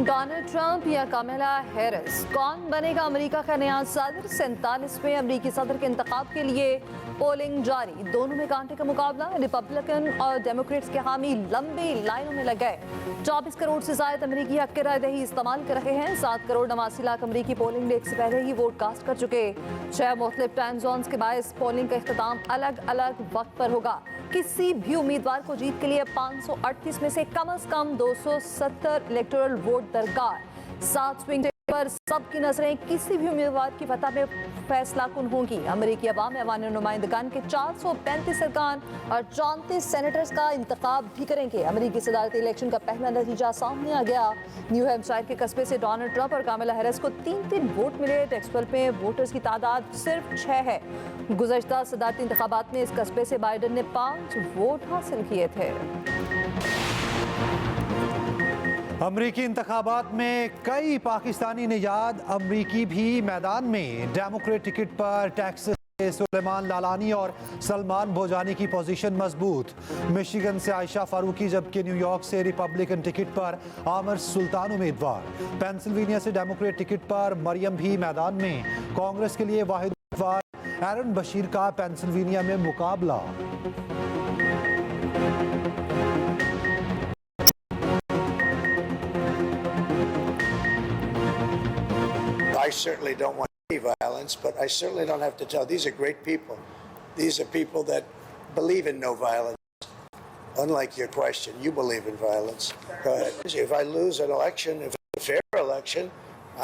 Donald Trump या कमला Harris, कौन बनेगा अमेरिका का नया सदर? 47वें अमेरिकी सदर के इंतखाब के लिए पोलिंग जारी। दोनों में कांटे का मुकाबला। रिपब्लिकन और डेमोक्रेट्स के हामी लंबी लाइनों में लग गए। 24 करोड़ से ज्यादा अमेरिकी हक राय दही इस्तेमाल कर रहे हैं। 7 करोड़ 89 लाख अमेरिकी पोलिंग डे से पहले ही वोट कास्ट कर चुके। 6 मुख्तलिफ टाइम जोन्स के बायस पोलिंग का इख्तिताम अलग अलग वक्त पर होगा। किसी भी उम्मीदवार को जीत के लिए 538 में से कम 270 इलेक्टोरल वोट दरकार। 7 स्विंग पर सबकी नजरें किसी भी उम्मीदवार की फतह में फैसला कुन होंगी। अमेरिकी अवाम ऐवान नुमाइंदगान के 435 अरकान और 34 सेनेटर्स का इंतखाब भी करेंगे। अमेरिकी सदारती इलेक्शन का पहला नतीजा सामने आ गया। न्यू हैम्पशायर के कस्बे से डोनाल्ड ट्रंप और कमला हैरिस को 3-3 वोट मिले। टेक्सटवेल में वोटर्स की तादाद सिर्फ 6 है। गुज़श्ता सदारती इंतखाबात में इस कस्बे से बाइडन ने 5 वोट हासिल किए थे। अमरीकी इंतखाबात में कई पाकिस्तानी निजाद अमरीकी भी मैदान में। डेमोक्रेट टिकट पर टेक्सास से सुलेमान लालानी और सलमान भोजानी की पोजीशन मजबूत। मिशिगन से आयशा फारूकी, जबकि न्यूयॉर्क से रिपब्लिकन टिकट पर आमिर सुल्तान उम्मीदवार। पेंसिल्वेनिया से डेमोक्रेट टिकट पर मरियम भी मैदान में। कांग्रेस के लिए वाहिद उम्मीदवार एरन बशीर का पेंसिल्वेनिया में मुकाबला। I certainly don't want any violence, but I certainly don't have to tell. These are great people. These are people that believe in no violence. Unlike your question, you believe in violence. Go ahead. If I lose an election, if it's a fair election,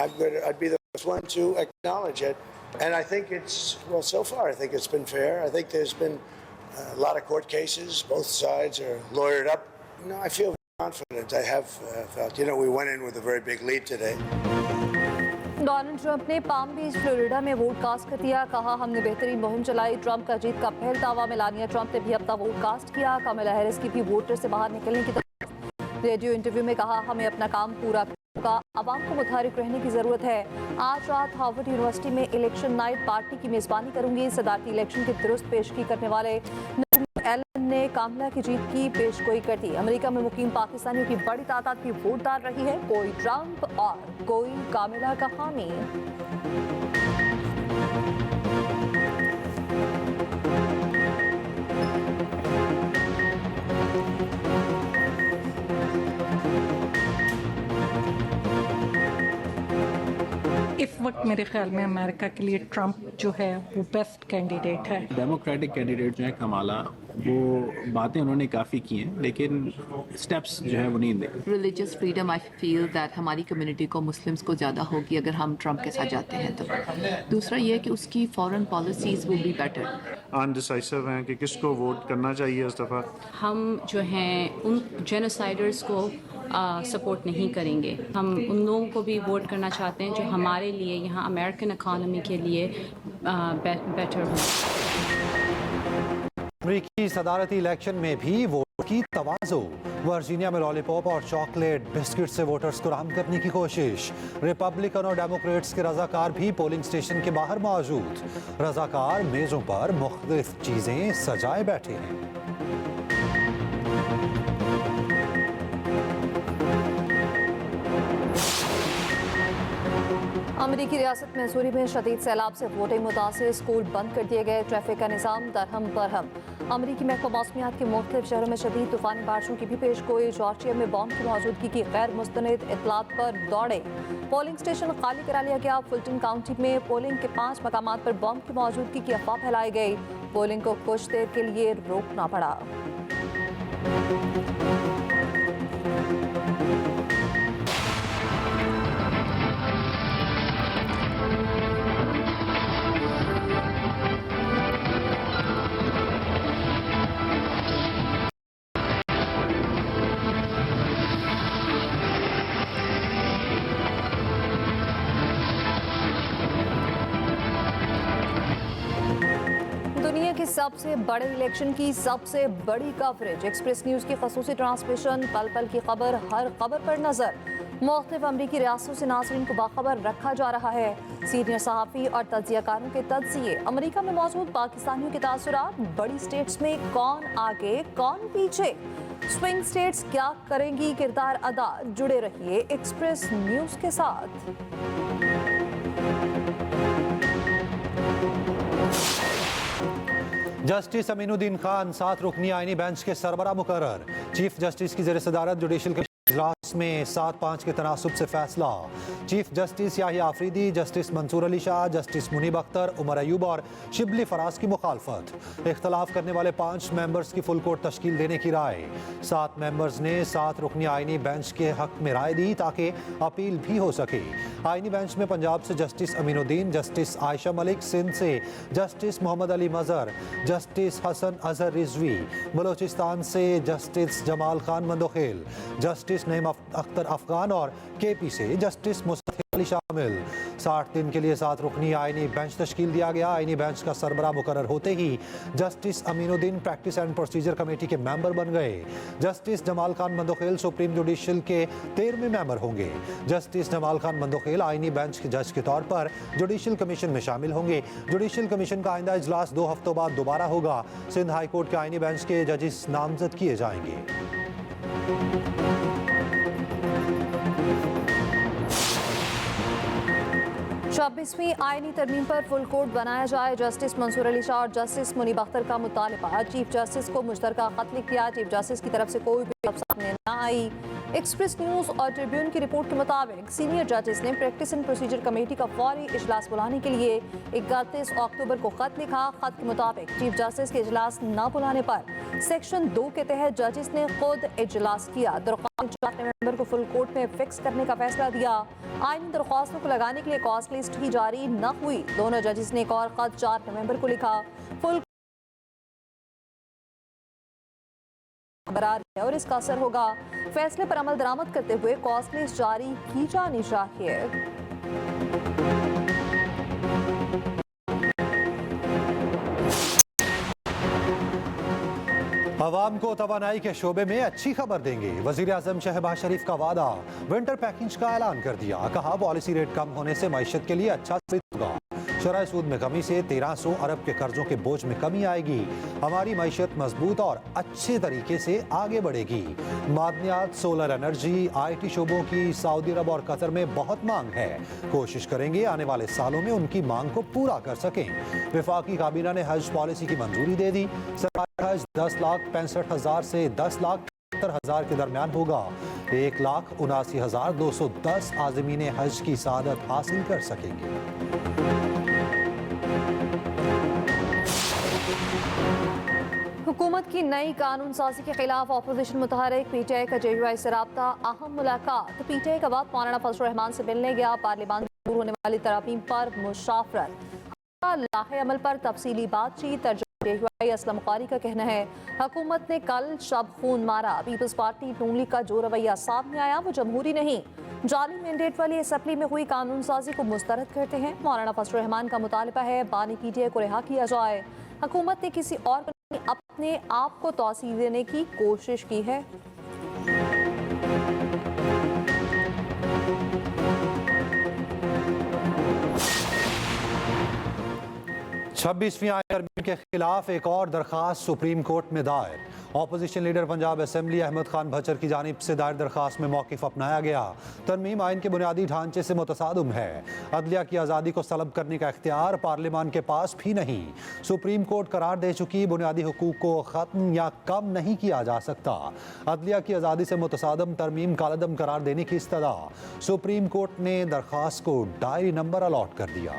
I'd be the first one to acknowledge it. And I think so far, I think it's been fair. I think there's been a lot of court cases. Both sides are lawyered up. I feel confident. I have felt, we went in with a very big lead today. Donald Trump ने palm बीच Florida में vote cast कर दिया। कहा, हमने बेहतरीन मुहिम चलाई। Trump का जीत का पहल दावा। मेलानिया ट्रंप ने भी अपना वोट कास्ट किया। कमला हैरिस की भी वोटर से बाहर निकलने की तरफ। रेडियो इंटरव्यू में कहा, हमें अपना काम पूरा का आवाम को मुतहरिक रहने की जरूरत है। आज रात हार्वर्ड यूनिवर्सिटी में इलेक्शन नाइट पार्टी की मेजबानी करूंगी। सदारती इलेक्शन की दुरुस्त पेशगी करने वाले एलन ने कामला की जीत की पेशगोई कर दी। अमेरिका में मुकीम पाकिस्तानियों की बड़ी तादाद की वोटदार रही है। कोई ट्रंप और कोई कामला का हामी। इस वक्त मेरे ख्याल में अमेरिका के लिए ट्रंप जो है वो बेस्ट कैंडिडेट है। डेमोक्रेटिक कैंडिडेट जो है कमाला, वो बातें उन्होंने काफ़ी की हैं, लेकिन स्टेप्स जो है वो नहीं देखे। Religious freedom, I feel that हमारी कम्युनिटी को, मुस्लिम्स को ज़्यादा होगी अगर हम ट्रंप के साथ जाते हैं तो। दूसरा ये कि उसकी foreign policies will be better. Undecisive हैं कि किसको वोट करना चाहिए इस दफ़ा। हम जो हैं उन जेनोसाइडर्स को सपोर्ट नहीं करेंगे। हम उन लोगों को भी वोट करना चाहते हैं जो हमारे लिए यहाँ अमेरिकन इकॉनमी के लिए बेटर हो। अमरीकी सदारती इलेक्शन में भी वोट की तवाज़ो। वर्जीनिया में लॉलीपॉप और चॉकलेट बिस्किट से वोटर्स को राहम करने की कोशिश। रिपब्लिकन और डेमोक्रेट्स के रजाकार भी पोलिंग स्टेशन के बाहर मौजूद। रजाकार मेज़ों पर मुख्तलिफ चीज़ें सजाए बैठे हैं। अमेरिकी रियासत मैसूरी में शदीद सैलाब से वोटिंग मुतासिर। स्कूल बंद कर दिए गए। ट्रैफिक का निज़ाम दरहम बरहम। अमेरिकी महकमा मौसमियात के मुख्तलिफ शहरों में शदीद तूफानी बारिशों की भी पेशगोई। जॉर्जिया में बॉम्ब की मौजूदगी की गैर मुस्तनद इतलात पर दौड़े। पोलिंग स्टेशन खाली करा लिया गया। फुल्टन काउंटी में पोलिंग के 5 मकामात पर बॉम्ब की मौजूदगी की अफवाह फैलाई गई। पोलिंग को कुछ देर के लिए रोकना पड़ा। दुनिया के सबसे बड़े इलेक्शन की सबसे बड़ी कवरेज। एक्सप्रेस न्यूज की खसूसी ट्रांसमिशन। पल पल की खबर, हर खबर पर नजर। मुख्तलिफ अमरीकी रियासतों से नाज़रीन को बाखबर रखा जा रहा है। सीनियर सहाफ़ी और तज्ज़ियाकारों के तज्ज़िये, अमरीका में मौजूद पाकिस्तानियों के तासुरात, बड़ी स्टेट्स में कौन आगे कौन पीछे, स्विंग स्टेट्स क्या करेंगी किरदार अदा। जुड़े रहिए एक्सप्रेस न्यूज़ के साथ। जस्टिस अमीनुद्दीन खान 7 रुकनी आईनी बेंच के सरबरा मुकर्रर। चीफ जस्टिस की ज़ेर सदारत जुडिशल इजलास में 7-5 के तनासुब से फैसला। Chief justice Yahya Afridi, justice Mansoor Ali Shah, justice Munib Akhtar, Umar Ayub और शिबली फराज की मुखालफत। इख्तलाफ करने वाले 5 मेंबर्स की फुल कोर्ट तश्कील देने की राय। 7 मेंबर्स ने 7 रुकनी आईनी बेंच के हक में राय दी ताकि अपील भी हो सके। आईनी बेंच में पंजाब से जस्टिस अमीनुद्दीन, जस्टिस आयशा मलिक, सिंध से जस्टिस मोहम्मद अली मजहर, जस्टिस हसन अजहर रिजवी, बलोचिस्तान से जस्टिस जमाल खान मंदोखेल, जस्टिस नईम अख्तर अफगान और केपी से जस्टिस मुस्तफा अली शामिल। 60 दिन के लिए 7 रुकनी आईनी बेंच तश्कील दिया गया। आईनी बेंच का सरबरा मुकर्रर होते ही justice Aminuddin practice and procedure committee के मेंबर बन गए। Justice Jamal Khan Mandokhel supreme judicial के 13वें मेंबर होंगे। जस्टिस जमाल खान मंदोखेल आईनी बेंच के जज के तौर पर जुडिशल कमीशन में शामिल होंगे। जुडिशल कमीशन का आइंदा इजलास 2 हफ्तों बाद दोबारा होगा। सिंध हाई कोर्ट के आईनी बेंच के जजेस नामजद किए जाएंगे। 26वीं आईनी तरमीम पर फुल कोर्ट बनाया जाए, जस्टिस मंसूर अली शाह और जस्टिस मुनीब अख्तर का मुतालबा। चीफ जस्टिस को मुश्तरका खत लिख दिया। चीफ जस्टिस की तरफ से कोई भी सामने न आई। एक्सप्रेस न्यूज़ और ट्रिब्यून की रिपोर्ट के मुताबिक सीनियर जजेस ने प्रैक्टिस एंड प्रोसीजर कमेटी का फौरी इजलास बुलाने के लिए 31 अक्टूबर को खत लिखा। खत के मुताबिक चीफ जस्टिस के इजलास न बुलाने पर सेक्शन 2 के तहत जजेस ने खुद इजलास किया। दरख्वास्त 4 नवंबर को फुल कोर्ट में फिक्स करने का फैसला दिया। आईनी दरख्वास्तों को लगाने के लिए कॉस्ट लिस्ट ही जारी न हुई। दोनों जजेस ने एक और खत 4 नवंबर को लिखा। फुल बरार है और इसका असर होगा। फैसले पर अमल दरामद करते हुए कॉस्ट लिस्ट जारी की जानी चाहिए। अवाम को तवानाई के शोबे में अच्छी खबर देंगे। वजीर आजम शहबाज शरीफ का वादा। विंटर पैकेज का ऐलान कर दिया। कहा पॉलिसी रेट कम होने से मईशत के लिए अच्छा होगा। शरह सूद में कमी से 1300 अरब के कर्जों के बोझ में कमी आएगी। हमारी मईशत मजबूत और अच्छे तरीके से आगे बढ़ेगी। मादनियात, सोलर एनर्जी, IT शोबों की सऊदी अरब और कतर में बहुत मांग है। कोशिश करेंगे आने वाले सालों में उनकी मांग को पूरा कर सकें। वफाकी काबीना ने हज पॉलिसी की मंजूरी दे दी। सरकारी हज 10,65,000 से 10,70,000 के दरमियान होगा। 1,79,210 आज़मीन हज की सआदत हासिल कर सकेंगे। हुकूमत की नई कानून साजी के खिलाफ अपोजिशन मुतहरिक PTI का JUI से राब्ता। अहम मुलाकात। PTI का बाद मौलाना फजल रहमान से मिलने गया। पार्लियामान में दूर होने वाली तरामीम पर मुशावरत। लाहे अमल पर तफसीली बातचीत। JUI असलम कारी का कहना है हुकूमत ने कल शब खून मारा। पीपल्स पार्टी नून लीग का जो रवैया सामने आया वो जमहूरी नहीं। जाली मैंडेट वाली असम्बली में हुई कानून साजी को मुस्तरद करते हैं। मौलाना फजल रहमान का मुतालबा है बानी PTI को रिहा किया जाए। हुकूमत ने किसी और अपने आप को तौसीह देने की कोशिश की है। 26वीं आईनी तरमीम के खिलाफ एक और दरखास्त सुप्रीम कोर्ट में दायर। Opposition leader Punjab assembly Ahmad Khan Bhachar की जानिब से दायर दरखास्त में मौक़िफ़ अपनाया गया। तरमीम आइन के बुनियादी ढांचे से मुतसादम है। अदलिया की आज़ादी को सलब करने का इख्तियार पार्लियामान के पास भी नहीं। सुप्रीम कोर्ट करार दे चुकी बुनियादी हुकूक को ख़त्म या कम नहीं किया जा सकता। अदलिया की आज़ादी से मुतसादम तरमीम कालदम करार देने की इस्तदा। सुप्रीम कोर्ट ने दरखास्त को डायरी नंबर अलॉट कर दिया।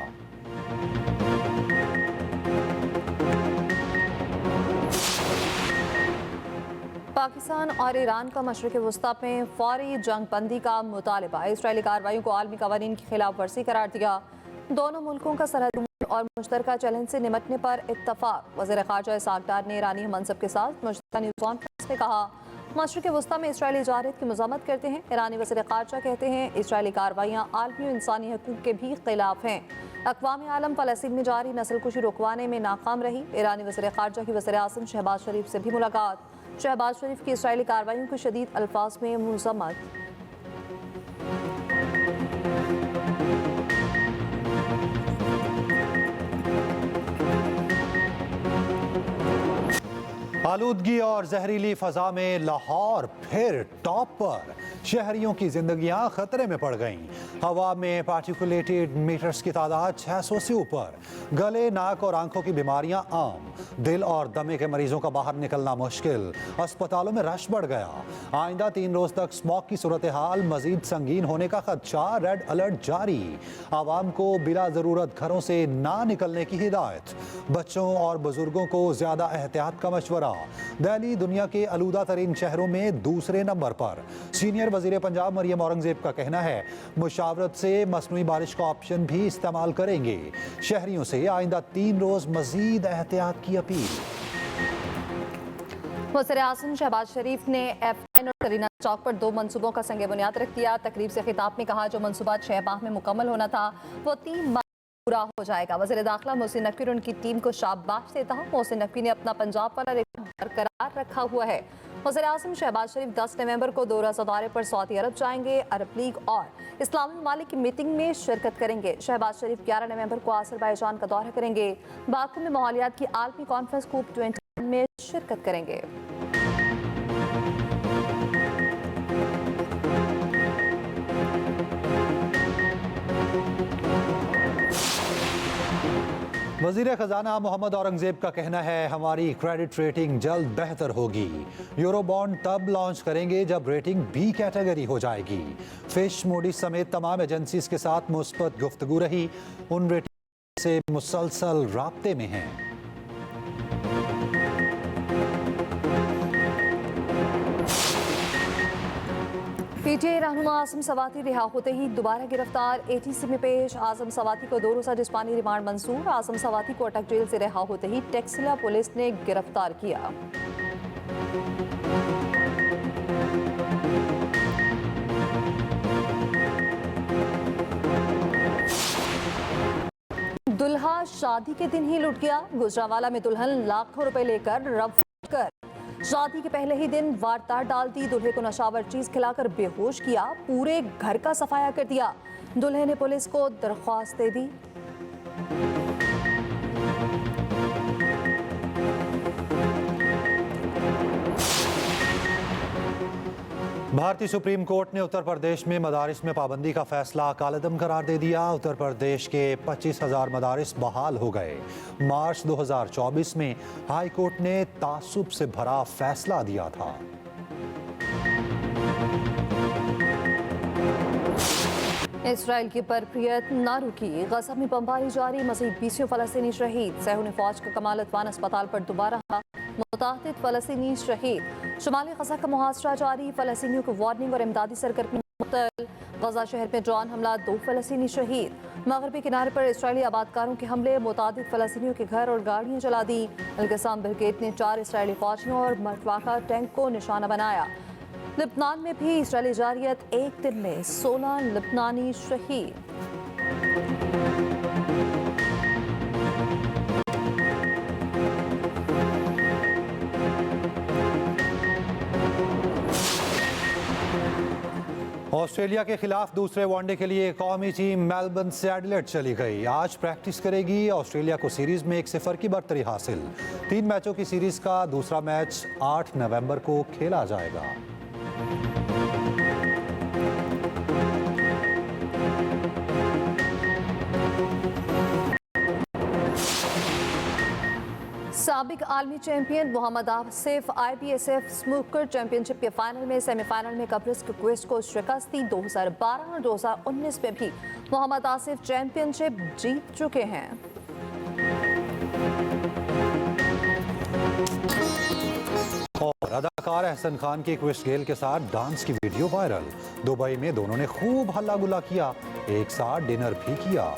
पाकिस्तान और ईरान का मशरिक़ वस्ता में फौरी जंग बंदी का मुतालबा। इसराइली कार्रवाइयों को आलमी कवानीन की खिलाफ वर्जी करार दिया। दोनों मुल्कों का सरहद और मुश्तरका चैलेंज से निपटने पर इत्तफाक। वज़ीर ख़ारजा इसहाक़ डार ने ईरानी मनसब के साथ मुश्तरका न्यूज़ कॉन्फ्रेंस में कहा मशरिक़ वस्ता में इसराइली जारहत की मज़म्मत करते हैं। ईरानी वज़ीर ख़ारजा कहते हैं इसराइली कार्रवाइयाँ आलमी इंसानी हकूक़ के भी खिलाफ हैं। अक़वाम आलम फ़लस्तीन में जारी नस्लकुशी रुकवाने में नाकाम रही। ईरानी वज़ीर ख़ारजा की वज़ीर आज़म शहबाज शरीफ से भी मुलाकात। शहबाज शरीफ की इसराइली कार्रवाइयों की शदीद अल्फाज में मज़म्मत। आलूदगी और जहरीली फजा में लाहौर फिर टॉप पर। शहरियों की जिंदगियां खतरे में पड़ गईं। हवा में पार्टिकुलेटेड मीटर्स की तादाद 600 से ऊपर। गले, नाक और आंखों की बीमारियां आम। दिल और दमे के मरीजों का बाहर निकलना मुश्किल। अस्पतालों में रश बढ़ गया। आइंदा 3 रोज तक स्मॉग की सूरत हाल मजीद संगीन होने का खदशा। रेड अलर्ट जारी। आवाम को बिला जरूरत घरों से ना निकलने की हिदायत। बच्चों और बुजुर्गों को ज्यादा एहतियात का मशवरा। दिल्ली दुनिया के आलूदा तरीन शहरों में दूसरे नंबर पर। सीनियर वजीर पंजाब मरियम औरंगजेब का कहना है मुशावरत से मसनूई बारिश का ऑप्शन भी इस्तेमाल करेंगे। शहरियों से आइंदा 3 रोज मजीद एहतियात की अपील। वज़ीर आज़म शहबाज शरीफ ने F9 और करीना चौक पर 2 मंसूबों का संग बुनियाद रख दिया। तकरीब से खिताब में कहा जो मंसूबा 6 माह में मुकम्मल होना था वो 3 माह पूरा हो जाएगा। वज़ीर दाखिला मोहसिन नकवी और उनकी टीम को शाबाश देता हूँ। मोहसिन नकवी ने अपना पंजाब वाला रिकॉर्ड बरकरार रखा हुआ है। वज़ीर आज़म शहबाज शरीफ 10 नवंबर को 2 रोज़ा दौरे पर सऊदी अरब जाएंगे। अरब लीग और इस्लामी ममालिक की मीटिंग में शिरकत करेंगे। शहबाज शरीफ 11 नवंबर को अज़रबैजान का दौरा करेंगे। बाकू में माहौलियात की आलमी कॉन्फ्रेंस COP 21 में शिरकत करेंगे। वज़ीर खजाना मोहम्मद औरंगजेब का कहना है हमारी क्रेडिट रेटिंग जल्द बेहतर होगी। यूरो बॉन्ड तब लॉन्च करेंगे जब रेटिंग B कैटेगरी हो जाएगी। फिश, मूडीज समेत तमाम एजेंसीज के साथ मुस्बत गुफ्तगू रही। उन रेटिंग से मुसलसल राब्ते में हैं। PTI रहनुमा आजम सवाती रिहा होते ही दोबारा गिरफ्तार। ATC में पेश। आजम सवाती को 2 रोज़ा जिस्मानी रिमांड मंजूर। आजम सवाती को अटक जेल से रिहा होते ही टेक्सिला पुलिस ने गिरफ्तार किया। दुल्हा शादी के दिन ही लुट गया। गुजरांवाला में दुल्हन लाखों रुपए लेकर रफ्त कर शादी के पहले ही दिन वारदात डाल दी। दूल्हे को नशावर चीज खिलाकर बेहोश किया। पूरे घर का सफाया कर दिया। दूल्हे ने पुलिस को दरख्वास्त दे दी। भारतीय सुप्रीम कोर्ट ने उत्तर प्रदेश में मदारिस में पाबंदी का फैसला कालअदम करार दे दिया। उत्तर प्रदेश के 25,000 मदारिस बहाल हो गए। मार्च 2024 में हाई कोर्ट ने तासुब से भरा फैसला दिया था। इसराइल की बरप्रियत ना रुकी। गजा में बमबारी जारी। मजीद 20 फलस्तीनी शहीद। सहूनी फौज का कमाल अतवान अस्पताल पर दोबारा मुतादिद फलस्तीनी शहीद। शुमाली गजा का मुहासरा जारी। फलस्तीनियों को वार्निंग और इमदादी सरगर्मी मुअत्तल। गजा शहर में ड्रोन हमला, 2 फलस्तीनी शहीद। मगरबी किनारे पर इसराइली आबादकारों के हमले, मुतादिद फलस्तीनियों के घर और गाड़ियां जला दी। अल-कसाम ब्रिगेड ने 4 इसराइली फौजियों और मटवाका टैंक को निशाना बनाया। लिबनान में भी इसराइली जारियत, 1 दिन में 16 लिबनानी शहीद। ऑस्ट्रेलिया के खिलाफ दूसरे वनडे के लिए कौमी टीम मेलबर्न से एडिलेड चली गई। आज प्रैक्टिस करेगी। ऑस्ट्रेलिया को सीरीज में 1-0 की बढ़तरी हासिल। 3 मैचों की सीरीज का दूसरा मैच 8 नवंबर को खेला जाएगा। साबिक आलमी champion Mohammad Asif IBSF snooker championship के फाइनल में सेमीफाइनल में कब्रिस क्वेस्ट को शिकस्त दी। 2012 और 2019 में भी मोहम्मद आसिफ चैंपियनशिप जीत चुके हैं। और अदाकार एहसन खान की क्रिस गेल के साथ डांस की वीडियो वायरल। दुबई में दोनों ने खूब हल्ला गुल्ला किया। एक साथ डिनर भी किया।